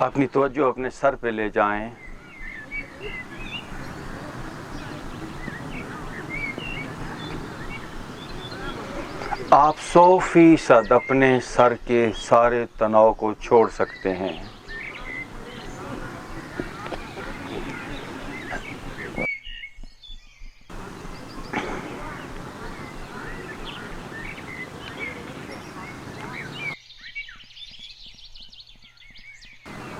اپنی توجہ اپنے سر پہ لے جائیں. آپ 100% اپنے سر کے سارے تناؤ کو چھوڑ سکتے ہیں.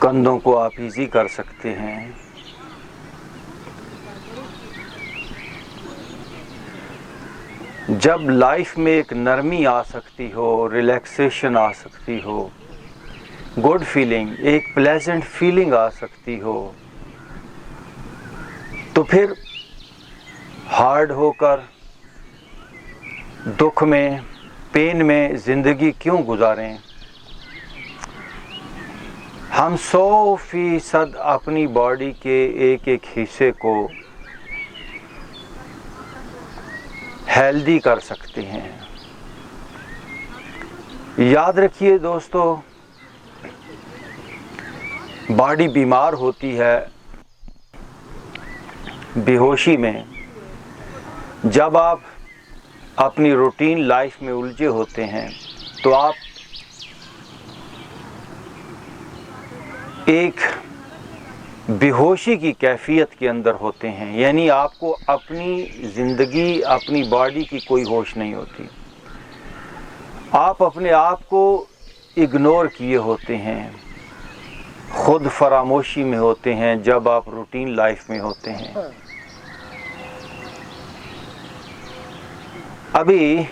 کندھوں کو آپ ایزی کر سکتے ہیں. جب لائف میں ایک نرمی آ سکتی ہو، ریلیکسیشن آ سکتی ہو، گڈ فیلنگ، ایک پلیزنٹ فیلنگ آ سکتی ہو، تو پھر ہارڈ ہو کر دکھ میں، پین میں زندگی کیوں گزاریں؟ ہم 100% اپنی باڈی کے ایک ایک حصے کو ہیلدی کر سکتے ہیں. یاد رکھیے دوستو، باڈی بیمار ہوتی ہے بے ہوشی میں جب آپ اپنی روٹین لائف میں الجھے ہوتے ہیں. تو آپ ایک بے ہوشی کی کیفیت کے اندر ہوتے ہیں، یعنی آپ کو اپنی زندگی، اپنی باڈی کی کوئی ہوش نہیں ہوتی. آپ اپنے آپ کو اگنور کیے ہوتے ہیں، خود فراموشی میں ہوتے ہیں جب آپ روٹین لائف میں ہوتے ہیں. ابھی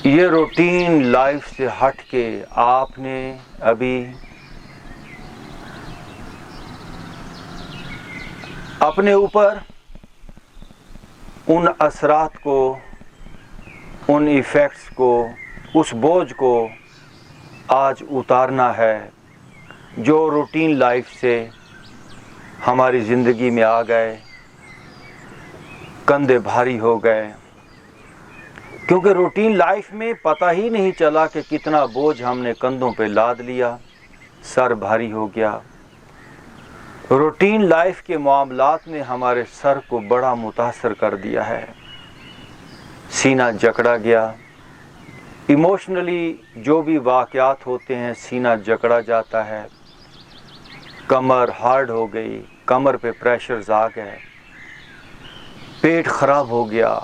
یہ روٹین لائف سے ہٹ کے آپ نے ابھی اپنے اوپر ان اثرات کو، ان ایفیکٹس کو، اس بوجھ کو آج اتارنا ہے جو روٹین لائف سے ہماری زندگی میں آ گئے. کندھے بھاری ہو گئے کیونکہ روٹین لائف میں پتہ ہی نہیں چلا کہ کتنا بوجھ ہم نے کندھوں پہ لاد لیا، سر بھاری ہو گیا. روٹین لائف کے معاملات نے ہمارے سر کو بڑا متاثر کر دیا ہے. سینہ جکڑا گیا. ایموشنلی جو بھی واقعات ہوتے ہیں سینہ جکڑا جاتا ہے. کمر ہارڈ ہو گئی، کمر پہ پریشرز آ گئے، پیٹ خراب ہو گیا.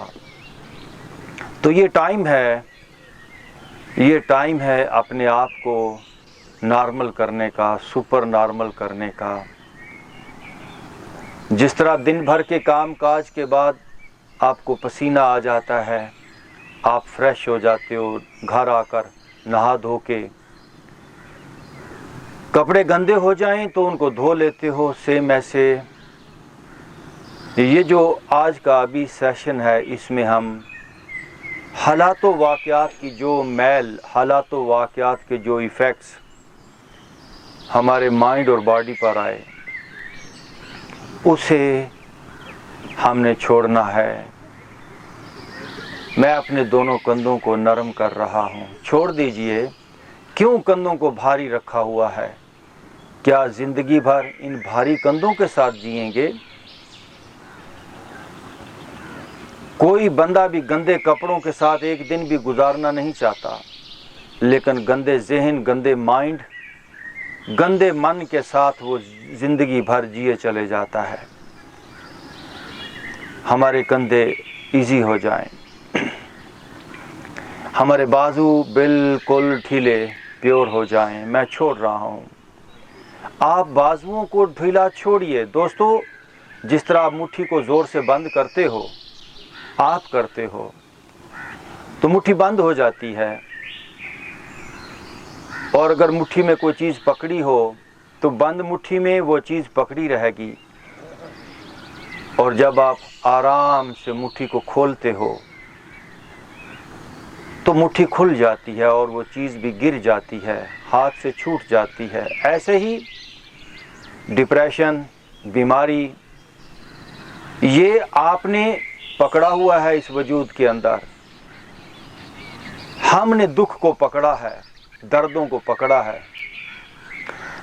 تو یہ ٹائم ہے اپنے آپ کو نارمل کرنے کا، سپر نارمل کرنے کا. جس طرح دن بھر کے کام کاج کے بعد آپ کو پسینہ آ جاتا ہے، آپ فریش ہو جاتے ہو، گھر آ کر نہا دھو کے کپڑے گندے ہو جائیں تو ان کو دھو لیتے ہو. سیم ایسے یہ جو آج کا ابھی سیشن ہے، اس میں ہم حالات و واقعات کی جو میل، حالات و واقعات کے جو ایفیکٹس ہمارے مائنڈ اور باڈی پر آئے، اسے ہم نے چھوڑنا ہے. میں اپنے دونوں کندھوں کو نرم کر رہا ہوں. چھوڑ دیجئے. کیوں کندھوں کو بھاری رکھا ہوا ہے؟ کیا زندگی بھر ان بھاری کندھوں کے ساتھ جئیں گے؟ کوئی بندہ بھی گندے کپڑوں کے ساتھ ایک دن بھی گزارنا نہیں چاہتا، لیکن گندے ذہن، گندے مائنڈ، گندے من کے ساتھ وہ زندگی بھر جیے چلے جاتا ہے. ہمارے کندھے ایزی ہو جائیں، ہمارے بازو بالکل ڈھیلے پیور ہو جائیں. میں چھوڑ رہا ہوں. آپ بازوؤں کو ڈھیلا چھوڑیے. دوستو، جس طرح آپ مٹھی کو زور سے بند کرتے ہو، آپ کرتے ہو تو مٹھی بند ہو جاتی ہے. اور اگر مٹھی میں کوئی چیز پکڑی ہو تو بند مٹھی میں وہ چیز پکڑی رہے گی. اور جب آپ آرام سے مٹھی کو کھولتے ہو تو مٹھی کھل جاتی ہے اور وہ چیز بھی گر جاتی ہے، ہاتھ سے چھوٹ جاتی ہے. ایسے ہی ڈپریشن، بیماری، یہ آپ نے پکڑا ہوا ہے اس وجود کے اندر. ہم نے دکھ کو پکڑا ہے، دردوں کو پکڑا ہے.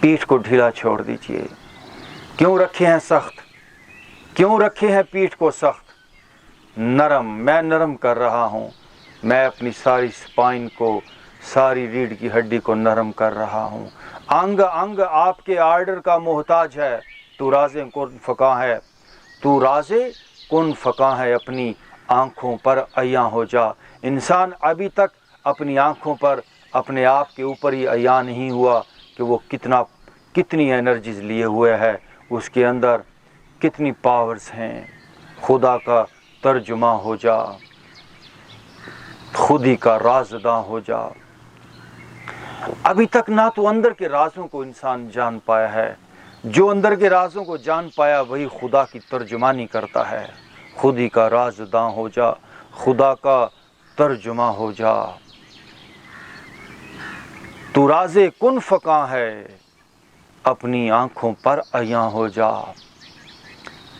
پیٹھ کو ڈھیلا چھوڑ دیجئے. کیوں رکھے ہیں سخت؟ کیوں رکھے ہیں پیٹھ کو سخت؟ نرم، میں نرم کر رہا ہوں. میں اپنی ساری سپائن کو، ساری ریڑھ کی ہڈی کو نرم کر رہا ہوں. انگ انگ آپ کے آرڈر کا محتاج ہے. تو راز کن فقاں ہے، تو راز کن فقاں ہے. اپنی آنکھوں پر عیاں ہو جا. انسان ابھی تک اپنی آنکھوں پر اپنے آپ کے اوپر ہی عیاں نہیں ہوا کہ وہ کتنی انرجیز لیے ہوئے ہے، اس کے اندر کتنی پاورز ہیں. خدا کا ترجمہ ہو جا، خودی کا رازداں ہو جا. ابھی تک نہ تو اندر کے رازوں کو انسان جان پایا ہے. جو اندر کے رازوں کو جان پایا وہی خدا کی ترجمانی کرتا ہے. خودی کا رازداں ہو جا، خدا کا ترجمہ ہو جا. تو راز کن فقاں ہے، اپنی آنکھوں پر عیاں ہو جا.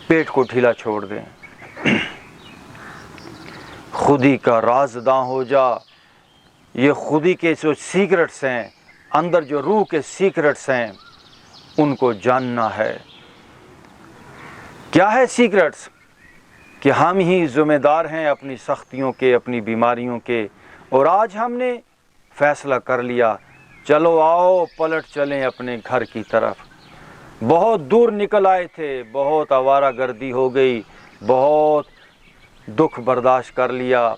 پیٹ کو ڈھیلا چھوڑ دیں. خودی کا رازداں ہو جا. یہ خودی کے جو سیکرٹس ہیں، اندر جو روح کے سیکرٹس ہیں، ان کو جاننا ہے. کیا ہے سیکرٹس؟ کہ ہم ہی ذمہ دار ہیں اپنی سختیوں کے، اپنی بیماریوں کے. اور آج ہم نے فیصلہ کر لیا، چلو آؤ پلٹ چلیں اپنے گھر کی طرف. بہت دور نکل آئے تھے، بہت آوارہ گردی ہو گئی، بہت دکھ برداشت کر لیا،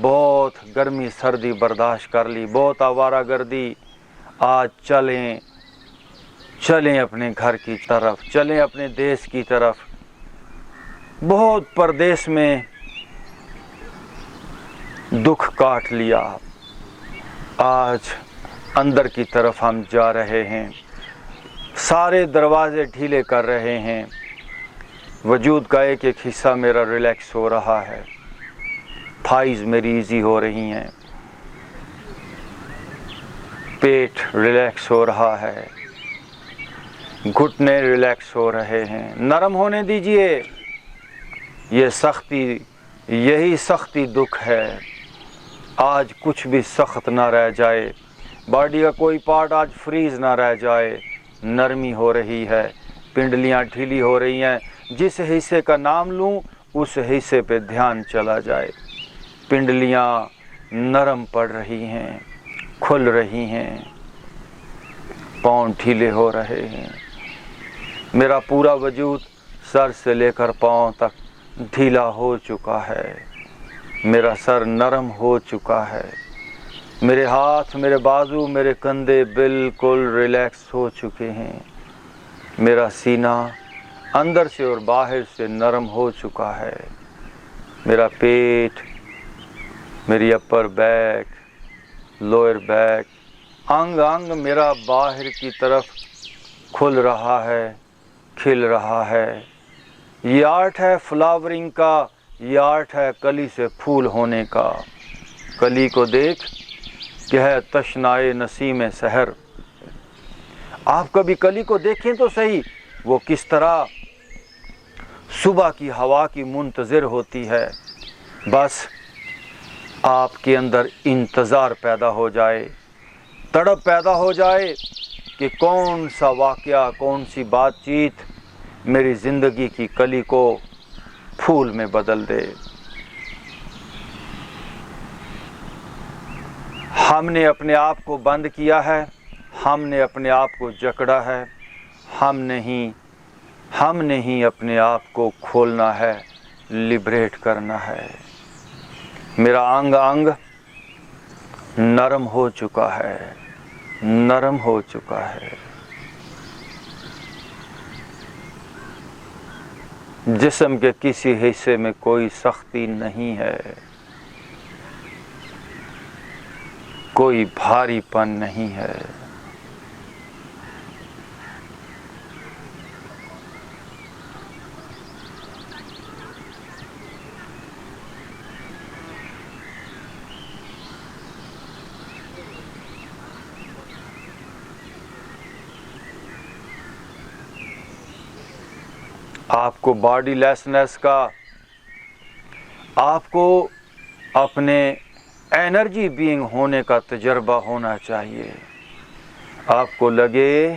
بہت گرمی سردی برداشت کر لی، بہت آوارہ گردی. آج چلیں اپنے گھر کی طرف، چلیں اپنے دیش کی طرف. بہت پردیس میں دکھ کاٹ لیا، آج اندر کی طرف ہم جا رہے ہیں. سارے دروازے ڈھیلے کر رہے ہیں. وجود کا ایک ایک حصہ میرا ریلیکس ہو رہا ہے. تھائز میری ایزی ہو رہی ہیں، پیٹ ریلیکس ہو رہا ہے، گھٹنے ریلیکس ہو رہے ہیں. نرم ہونے دیجئے. یہ سختی، یہی سختی دکھ ہے. آج کچھ بھی سخت نہ رہ جائے، باڈی کا کوئی پارٹ آج فریز نہ رہ جائے. نرمی ہو رہی ہے، پنڈلیاں ڈھیلی ہو رہی ہیں. جس حصے کا نام لوں اس حصے پہ دھیان چلا جائے. پنڈلیاں نرم پڑ رہی ہیں، کھل رہی ہیں، پاؤں ڈھیلے ہو رہے ہیں. میرا پورا وجود سر سے لے کر پاؤں تک ڈھیلا ہو چکا ہے. میرا سر نرم ہو چکا ہے. میرے ہاتھ، میرے بازو، میرے کندھے بالکل ریلیکس ہو چکے ہیں. میرا سینہ اندر سے اور باہر سے نرم ہو چکا ہے. میرا پیٹ، میری اپر بیک، لوئر بیک، انگ انگ میرا باہر کی طرف کھل رہا ہے، کھل رہا ہے. یہ آرٹ ہے فلاورنگ کا، یہ آرٹ ہے کلی سے پھول ہونے کا. کلی کو دیکھ کہ ہے تشنائے نسیم سحر. آپ کبھی کلی کو دیکھیں تو صحیح، وہ کس طرح صبح کی ہوا کی منتظر ہوتی ہے. بس آپ کے اندر انتظار پیدا ہو جائے، تڑپ پیدا ہو جائے کہ کون سا واقعہ، کون سی بات چیت میری زندگی کی کلی کو پھول میں بدل دے. ہم نے اپنے آپ کو بند کیا ہے، ہم نے اپنے آپ کو جکڑا ہے. ہم نہیں اپنے آپ کو کھولنا ہے، لبریٹ کرنا ہے. میرا انگ انگ نرم ہو چکا ہے، نرم ہو چکا ہے. جسم کے کسی حصے میں کوئی سختی نہیں ہے، کوئی بھاری پن نہیں ہے. آپ کو باڈی لیسنس کا، آپ کو اپنے انرجی بینگ ہونے کا تجربہ ہونا چاہیے. آپ کو لگے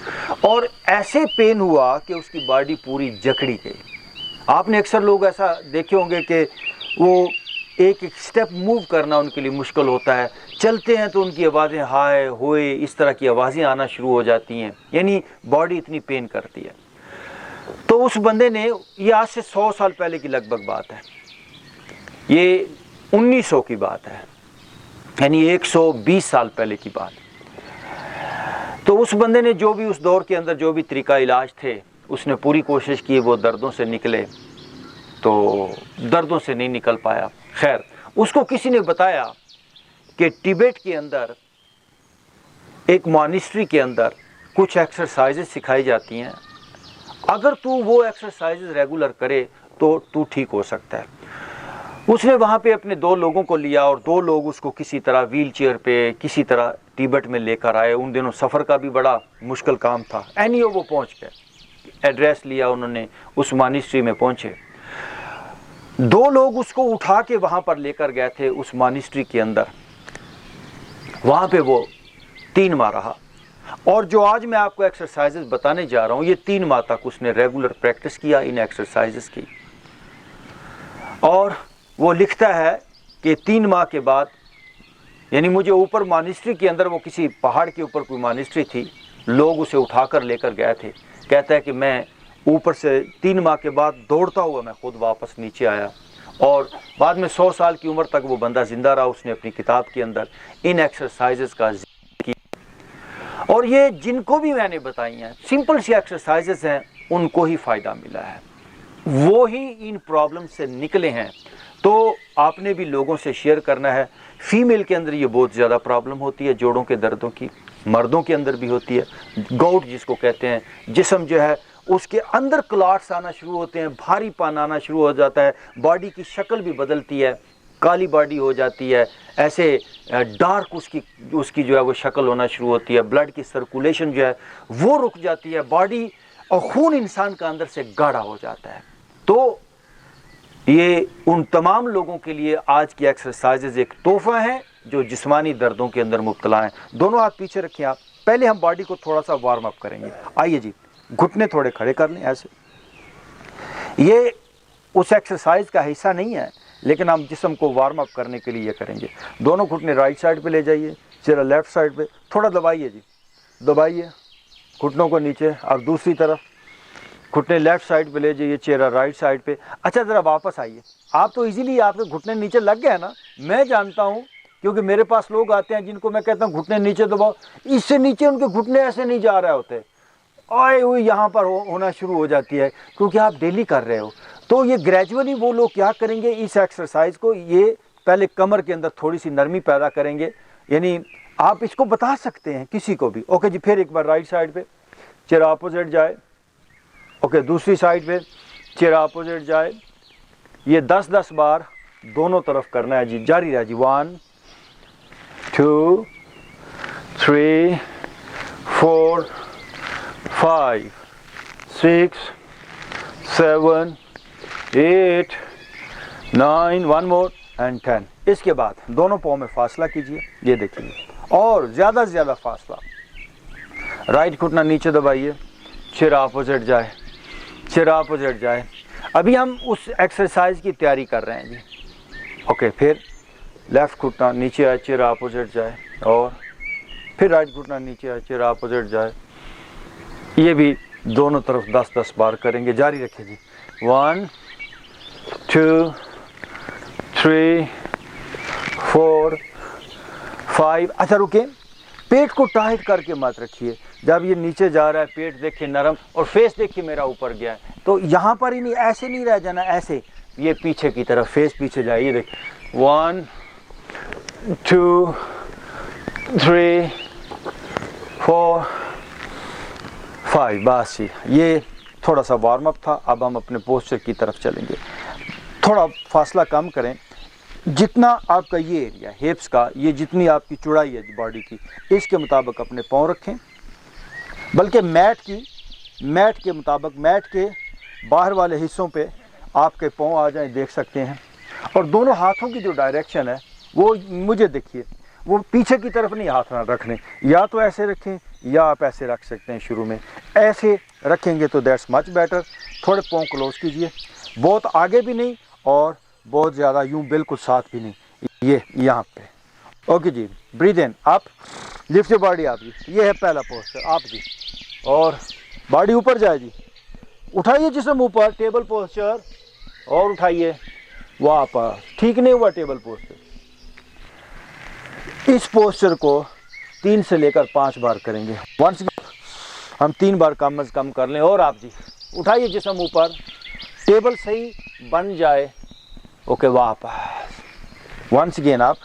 اور ایسے پین ہوا کہ اس کی باڈی پوری جکڑی گئی. آپ نے اکثر لوگ ایسا دیکھے ہوں گے کہ وہ ایک ایک سٹیپ موو کرنا ان کے لیے مشکل ہوتا ہے. چلتے ہیں تو ان کی آوازیں ہائے ہوئے اس طرح کی آوازیں آنا شروع ہو جاتی ہیں، یعنی باڈی اتنی پین کرتی ہے. تو اس بندے نے، یہ آج سے 100 سال پہلے کی لگ بھگ بات ہے، یہ 1900 کی بات ہے، یعنی 120 سال پہلے کی بات. تو اس بندے نے جو بھی اس دور کے اندر جو بھی طریقہ علاج تھے اس نے پوری کوشش کی، وہ دردوں سے نکلے تو دردوں سے نہیں نکل پایا. خیر، اس کو کسی نے بتایا کہ ٹبیٹ کے اندر ایک مانسٹری کے اندر کچھ ایکسرسائزز سکھائی جاتی ہیں، اگر تو وہ ایکسرسائزز ریگولر کرے تو تو ٹھیک ہو سکتا ہے. اس نے وہاں پہ اپنے 2 لوگوں کو لیا اور 2 لوگ اس کو کسی طرح ویل چیئر پہ کسی طرح ٹبیٹ میں لے کر آئے. ان دنوں سفر کا بھی بڑا مشکل کام تھا. وہ پہنچ گئے، ایڈریس لیا انہوں نے، اس مانسٹری میں پہنچے. 2 لوگ اس کو اٹھا کے وہاں پر لے کر گئے تھے اس مانسٹری کے اندر. وہاں پہ وہ 3 ماہ رہا، اور جو آج میں آپ کو ایکسرسائزز بتانے جا رہا ہوں یہ 3 ماہ تک اس نے ریگولر پریکٹس کیا ان ایکسرسائزز کی. اور وہ لکھتا ہے کہ 3 ماہ کے بعد، یعنی مجھے اوپر مانسٹری کے اندر، وہ کسی پہاڑ کے اوپر کوئی مانسٹری تھی، لوگ اسے اٹھا کر لے کر گئے تھے. کہتا ہے کہ میں اوپر سے 3 ماہ کے بعد دوڑتا ہوا میں خود واپس نیچے آیا، اور بعد میں 100 سال کی عمر تک وہ بندہ زندہ رہا. اس نے اپنی کتاب کے اندر ان ایکسرسائزز کا ذکر کیا. اور یہ جن کو بھی میں نے بتائی ہیں سمپل سی ایکسرسائزز ہیں، ان کو ہی فائدہ ملا ہے، وہ ہی ان پرابلم سے نکلے ہیں. تو آپ نے بھی لوگوں سے شیئر کرنا ہے. فیمیل کے اندر یہ بہت زیادہ پرابلم ہوتی ہے جوڑوں کے دردوں کی، مردوں کے اندر بھی ہوتی ہے. گاؤٹ جس کو کہتے ہیں، جسم جو ہے اس کے اندر کلاٹس آنا شروع ہوتے ہیں، بھاری پان آنا شروع ہو جاتا ہے، باڈی کی شکل بھی بدلتی ہے، کالی باڈی ہو جاتی ہے، ایسے ڈارک اس کی جو ہے وہ شکل ہونا شروع ہوتی ہے. بلڈ کی سرکولیشن جو ہے وہ رک جاتی ہے، باڈی اور خون انسان کا اندر سے گاڑھا ہو جاتا ہے. تو یہ ان تمام لوگوں کے لیے آج کی ایکسرسائزز ایک تحفہ ہیں جو جسمانی دردوں کے اندر مبتلا ہیں. دونوں ہاتھ پیچھے رکھیں آپ. پہلے ہم باڈی کو تھوڑا سا وارم اپ کریں گے. آئیے جی، گھٹنے تھوڑے کھڑے کر لیں ایسے. یہ اس ایکسرسائز کا حصہ نہیں ہے، لیکن ہم جسم کو وارم اپ کرنے کے لیے یہ کریں گے. دونوں گھٹنے رائٹ سائڈ پہ لے جائیے، چہرہ لیفٹ سائڈ پہ، تھوڑا دبائیے جی، دبائیے گھٹنوں کو نیچے. اور دوسری طرف گھٹنے لیفٹ سائڈ پہ لے جائیے، چہرہ رائٹ سائڈ پہ. اچھا ذرا واپس آئیے. آپ تو ایزیلی آپ کے گھٹنے نیچے لگ گئے نا، میں جانتا ہوں کیونکہ میرے پاس لوگ آتے ہیں جن کو میں کہتا ہوں گھٹنے نیچے دباؤ، اس سے نیچے ان کے گھٹنے ایسے نہیں جا رہے ہوتے، آئے ہوئی یہاں پر ہونا شروع ہو جاتی ہے کیونکہ آپ ڈیلی کر رہے ہو. تو یہ گریجولی وہ لوگ کیا کریں گے، اس ایکسرسائز کو یہ پہلے کمر کے اندر تھوڑی سی نرمی پیدا کریں گے. یعنی آپ اس کو بتا سکتے ہیں کسی کو بھی. اوکے جی، پھر ایک بار رائٹ سائڈ پہ چہرہ اپوزٹ جائے. اوکے، دوسری سائڈ پہ چہرہ اپوزٹ جائے. یہ 10 بار دونوں طرف کرنا ہے جی. جاری رہا جی. 1 2 3 4 5 6 7 8 9 1 more and 10. اس کے بعد دونوں پاؤں میں فاصلہ کیجیے، یہ دیکھیے، اور زیادہ سے زیادہ فاصلہ. رائٹ گھٹنا نیچے دبائیے، چہرہ اپوزٹ جائے، چہرہ اپوزٹ جائے. ابھی ہم اس ایکسرسائز کی تیاری کر رہے ہیں جی. اوکے، پھر لیفٹ گھٹنا نیچے آئے، چہرہ اپوزٹ جائے، اور پھر رائٹ گھٹنا نیچے آئے، چہرہ اپوزٹ جائے. یہ بھی دونوں طرف 10 بار کریں گے. جاری رکھیں جی. 1 2 3 4 5. اچھا رکیں، پیٹ کو ٹائٹ کر کے مت رکھیے. جب یہ نیچے جا رہا ہے پیٹ دیکھیں نرم، اور فیس دیکھیے میرا اوپر گیا ہے، تو یہاں پر ہی نہیں، ایسے نہیں رہ جانا، ایسے یہ پیچھے کی طرف فیس پیچھے جائے. یہ دیکھیں 1 2 3 4 5. بس جی، یہ تھوڑا سا وارم اپ تھا. اب ہم اپنے پوسچر کی طرف چلیں گے. تھوڑا فاصلہ کم کریں، جتنا آپ کا یہ ایریا ہیپس کا، یہ جتنی آپ کی چوڑائی ہے باڈی کی، اس کے مطابق اپنے پاؤں رکھیں. بلکہ میٹ کے مطابق، میٹ کے باہر والے حصوں پہ آپ کے پاؤں آ جائیں، دیکھ سکتے ہیں. اور دونوں ہاتھوں کی جو ڈائریکشن ہے وہ مجھے دیکھیے، وہ پیچھے کی طرف نہیں ہاتھ نہ رکھنے، یا تو ایسے رکھیں یا آپ ایسے رکھ سکتے ہیں شروع میں. ایسے رکھیں گے تو دیٹس مچ بیٹر. تھوڑے پاؤں کلوز کیجئے, بہت آگے بھی نہیں اور بہت زیادہ یوں بالکل ساتھ بھی نہیں, یہ یہاں پہ. اوکے جی, breathe in up, lift your body up جی. یہ ہے پہلا پوسچر آپ جی, اور باڈی اوپر جائے جی, اٹھائیے جسم اوپر, ٹیبل پوسچر, اور اٹھائیے واپس. ٹھیک نہیں ہوا ٹیبل پوسچر. اس پوسچر کو 3 سے لے کر 5 بار کریں گے. ونس ہم 3 بار کم از کم کر لیں. اور آپ جی اٹھائیے جسم اوپر, ٹیبل صحیح بن جائے. اوکے واپس. ونس اگین آپ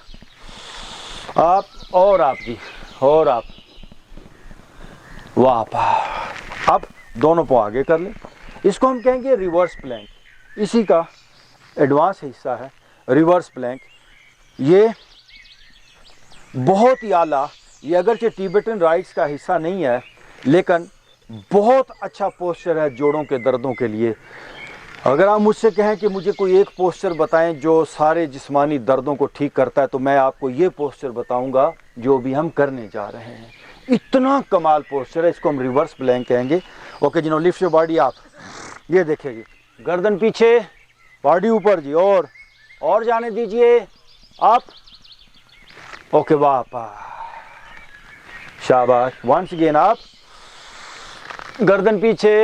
اور آپ جی, اور آپ واپس. اب دونوں پاؤں آگے کر لیں. اس کو ہم کہیں گے ریورس پلینک. اسی کا ایڈوانس حصہ ہے ریورس پلینک. یہ بہت ہی اعلیٰ, یہ اگرچہ ٹیبیٹن رائٹس کا حصہ نہیں ہے لیکن بہت اچھا پوسچر ہے جوڑوں کے دردوں کے لیے. اگر آپ مجھ سے کہیں کہ مجھے کوئی ایک پوسچر بتائیں جو سارے جسمانی دردوں کو ٹھیک کرتا ہے, تو میں آپ کو یہ پوسچر بتاؤں گا جو بھی ہم کرنے جا رہے ہیں. اتنا کمال پوسچر ہے, اس کو ہم ریورس پلینک کہیں گے. اوکے جنہوں لفٹ یور باڈی آپ, یہ دیکھیں جی, گردن پیچھے, باڈی اوپر جی, اور جانے دیجئے آپ. اوکے واپس. شاباش. ونس اگین آپ, گردن پیچھے,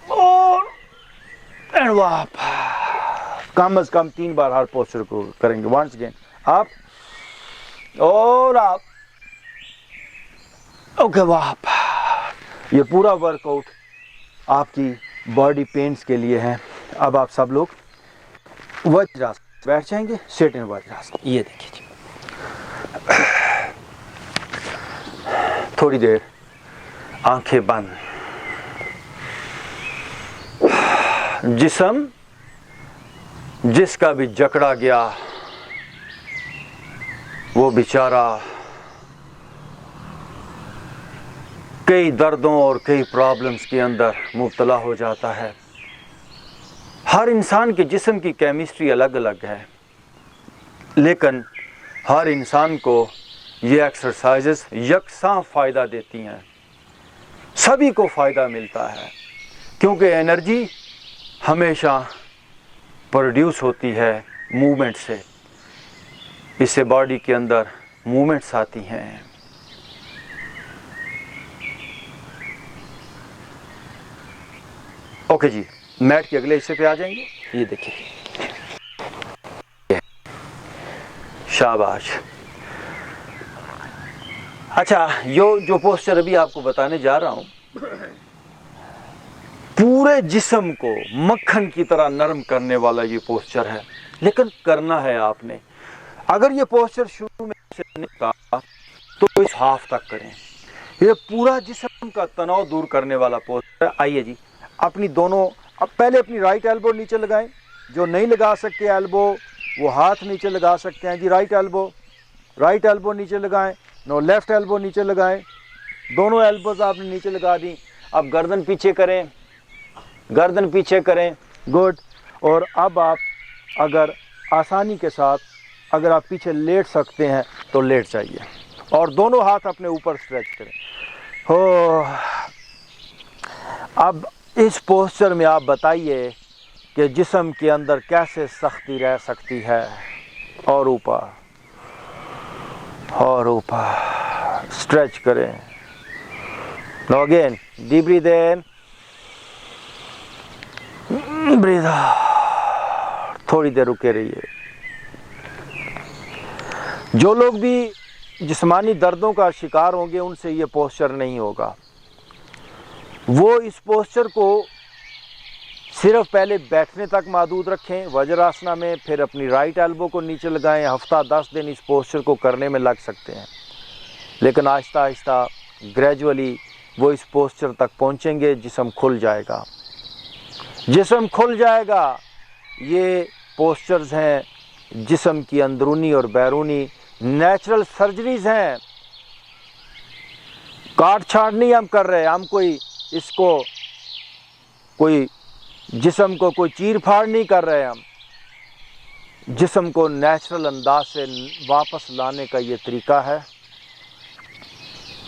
اور اینڈ واپس. کم از کم 3 بار ہر پوسچر کو کریں گے. ونس اگین آپ, اور آپ. اوکے واپس. یہ پورا ورک آؤٹ آپ کی باڈی پینس کے لیے ہے. اب آپ سب لوگ وجراسن بیٹھ جائیں گے. سیٹ ان وجراسن. یہ دیکھیے جی, تھوڑی دیر آنکھیں بند. جسم جس کا بھی جکڑا گیا وہ بیچارہ کئی دردوں اور کئی پرابلمز کے اندر مبتلا ہو جاتا ہے. ہر انسان کے جسم کی کیمسٹری الگ الگ ہے, لیکن ہر انسان کو یہ ایکسرسائزز یکساں فائدہ دیتی ہیں. سبھی کو فائدہ ملتا ہے کیونکہ انرجی ہمیشہ پروڈیوس ہوتی ہے موومنٹ سے. اس سے باڈی کے اندر موومنٹس آتی ہیں. اوکے جی, میٹ کے اگلے حصے پہ آ جائیں گے. یہ دیکھیے, شاباش. اچھا, جو پوسچر ابھی آپ کو بتانے جا رہا ہوں پورے جسم کو مکھن کی طرح نرم کرنے والا یہ پوسچر ہے, لیکن کرنا ہے آپ نے. اگر یہ پوسچر شروع میں سے نہیں کہا تو اس ہاف تک کریں. یہ پورا جسم کا تناؤ دور کرنے والا پوسچر ہے. آئیے جی, اپنی دونوں, اب پہلے اپنی رائٹ ایلبو نیچے لگائیں. جو نہیں لگا سکتے ایلبو وہ ہاتھ نیچے لگا سکتے ہیں جی. رائٹ ایلبو نیچے لگائیں. نو لیفٹ ایلبو نیچے لگائیں. دونوں ایلبوز آپ نے نیچے لگا دی. اب گردن پیچھے کریں, گڈ. اور اب آپ اگر آسانی کے ساتھ اگر آپ پیچھے لیٹ سکتے ہیں تو لیٹ جائیے, اور دونوں ہاتھ اپنے اوپر اسٹریچ کریں. اب اس پوسچر میں آپ بتائیے کہ جسم کے اندر کیسے سختی رہ سکتی ہے. اور اوپر اسٹریچ کریں. نو اگین, ڈیپ بریتھ ان, بریتھ آؤٹ. تھوڑی دیر رکے رہیے. جو لوگ بھی جسمانی دردوں کا شکار ہوں گے ان سے یہ پوسچر نہیں ہوگا. وہ اس پوسچر کو صرف پہلے بیٹھنے تک محدود رکھیں وجراسنا میں, پھر اپنی رائٹ ایلبو کو نیچے لگائیں. ہفتہ 10 دن اس پوسچر کو کرنے میں لگ سکتے ہیں, لیکن آہستہ آہستہ گریجولی وہ اس پوسچر تک پہنچیں گے. جسم کھل جائے گا. یہ پوسچرز ہیں جسم کی اندرونی اور بیرونی نیچرل سرجریز ہیں. کاٹ چھاٹ نہیں ہم کر رہے, ہم کوئی جسم کو کوئی چیر پھاڑ نہیں کر رہے. ہم جسم کو نیچرل انداز سے واپس لانے کا یہ طریقہ ہے.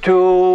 2,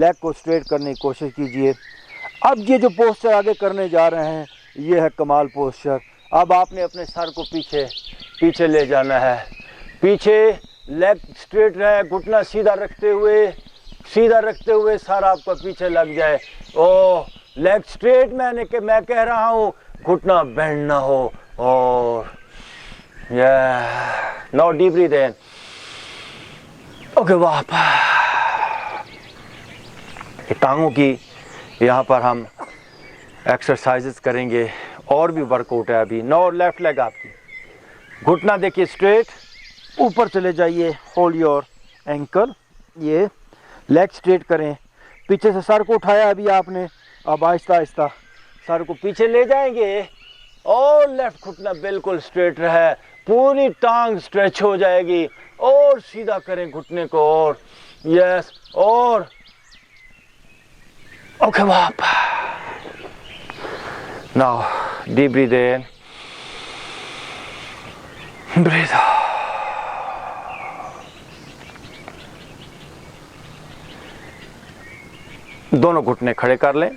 لیگ کو اسٹریٹ کرنے کی کوشش کیجئے. اب یہ جو پوسچر آگے کرنے جا رہے ہیں یہ ہے کمال پوسچر. اب آپ نے اپنے سر کو پیچھے لے جانا ہے, پیچھے لیگ اسٹریٹ رہے, گھٹنا سیدھا رکھتے ہوئے سر آپ کا پیچھے لگ جائے. او لیگ اسٹریٹ میں کہہ رہا ہوں, گھٹنا بینڈ نہ ہو. اور ناؤ ڈیپ بریتھ ان. اوکے واپس. ٹانگوں کی یہاں پر ہم ایکسرسائزز کریں گے, اور بھی ورک آؤٹ ہے ابھی. نو لیفٹ لیگ آپ کی, گھٹنا دیکھیے اسٹریٹ, اوپر چلے جائیے, ہولڈ یور اینکل, یہ لیگ اسٹریٹ کریں. پیچھے سے سر کو اٹھایا ابھی آپ نے, اب آہستہ آہستہ سر کو پیچھے لے جائیں گے, اور لیفٹ گھٹنا بالکل اسٹریٹ رہے, پوری ٹانگ اسٹریچ ہو جائے گی, اور سیدھا کریں گھٹنے کو. اور یس, اور اوکے واپس. ناؤ ڈیپ بریتھ ان, بریتھ آؤٹ. دونوں گھٹنے کھڑے کر لیں.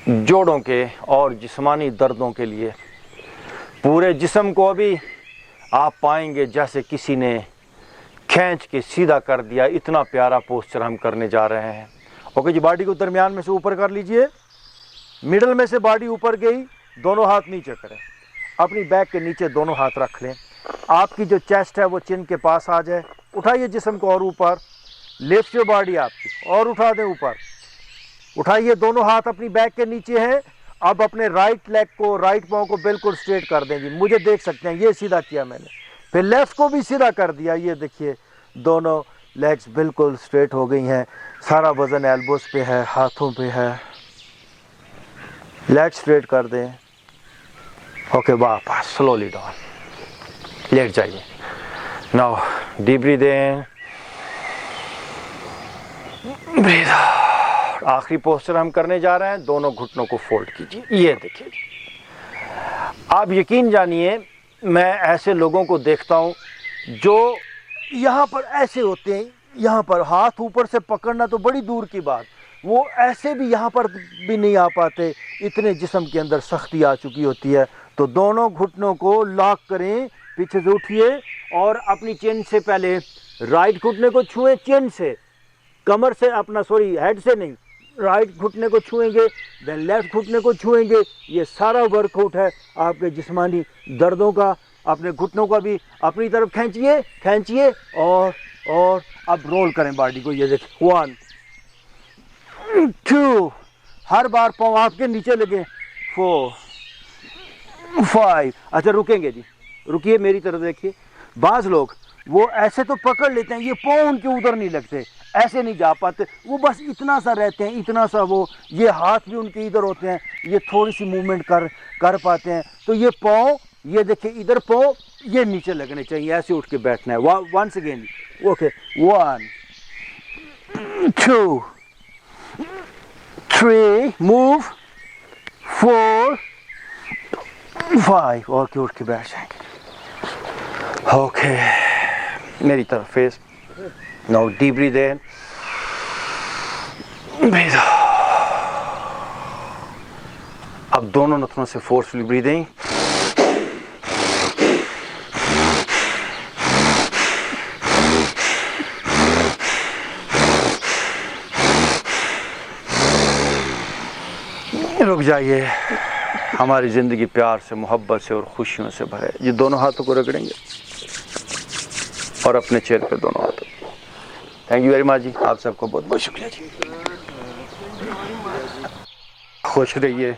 جوڑوں کے اور جسمانی دردوں کے لیے پورے جسم کو ابھی آپ پائیں گے جیسے کسی نے کھینچ کے سیدھا کر دیا. اتنا پیارا پوسچر ہم کرنے جا رہے ہیں. اوکے جی, باڈی کو درمیان میں سے اوپر کر لیجئے, مڈل میں سے باڈی اوپر گئی, دونوں ہاتھ نیچے کریں, اپنی بیک کے نیچے دونوں ہاتھ رکھ لیں. آپ کی جو چیسٹ ہے وہ چن کے پاس آ جائے. اٹھائیے جسم کو اور اوپر, لفٹ جو باڈی آپ کی, اور اٹھا دیں اوپر. اٹھائیے, دونوں ہاتھ اپنی بیک کے نیچے ہیں. اب اپنے رائٹ لیگ کو, رائٹ پاؤں کو بالکل اسٹریٹ کر دیں. جی مجھے دیکھ سکتے ہیں, یہ سیدھا کیا میں نے. پھر لیفٹ کو بھی سیدھا کر دیا. یہ دیکھیے دونوں لیگز بالکل اسٹریٹ ہو گئی ہیں. سارا وزن ایلبوز پہ ہے, ہاتھوں پہ ہے. لیگ اسٹریٹ کر دیں. اوکے واپس سلولی ڈاؤن, لیٹ جائیے. ناؤ ڈیپ بریتھ ان, بریتھ آؤٹ. آخری پوسچر ہم کرنے جا رہے ہیں, دونوں گھٹنوں کو فولڈ کیجیے. یہ دیکھیے, آپ یقین جانیے میں ایسے لوگوں کو دیکھتا ہوں جو یہاں پر ایسے ہوتے ہیں, یہاں پر ہاتھ اوپر سے پکڑنا تو بڑی دور کی بات, وہ ایسے بھی یہاں پر بھی نہیں آ پاتے, اتنے جسم کے اندر سختی آ چکی ہوتی ہے. تو دونوں گھٹنوں کو لاک کریں, پیچھے سے اٹھیے, اور اپنی چین سے پہلے رائٹ گھٹنے کو چھوئیں, چین سے, کمر سے اپنا ہیڈ سے نہیں, رائٹ گھٹنے کو چھوئیں گے, دین لیفٹ گھٹنے کو چھوئیں گے. یہ سارا ورک آؤٹ ہے آپ کے جسمانی دردوں کا. اپنے گھٹنوں کا بھی اپنی طرف کھینچیے, اور اب رول کریں باڈی کو. یہ دیکھیں 1 2, ہر بار پاؤں آپ کے نیچے لگیں. 4 5. اچھا رکیں گے جی, رکیے میری طرف دیکھیے. بعض لوگ وہ ایسے تو پکڑ لیتے ہیں, یہ پاؤں ان کے ادھر نہیں لگتے, ایسے نہیں جا پاتے, وہ بس اتنا سا رہتے ہیں, اتنا سا. وہ یہ ہاتھ بھی ان کے ادھر ہوتے ہیں, یہ تھوڑی سی موومنٹ کر پاتے ہیں. تو یہ پاؤں, یہ دیکھیں ادھر پاؤں, یہ نیچے لگنے چاہیے, ایسے اٹھ کے بیٹھنا ہے. ونس اگین, اوکے 1 2 3, موو 4 5, اور کے اٹھ کے بیٹھ جائیں گے. اوکے میری طرف فیس. ناؤ ڈیپ بریتھ ان, بریتھ آؤٹ. اب دونوں نتنوں سے فورسفلی بریدنگ. رک جائیے, ہماری زندگی پیار سے, محبت سے اور خوشیوں سے بھرے. یہ دونوں ہاتھوں کو رگڑیں گے اور اپنے چہرے پہ دونوں ہاتھوں. تھینک یو ویری مچ جی, آپ سب کو بہت بہت شکریہ جی. خوش رہیے.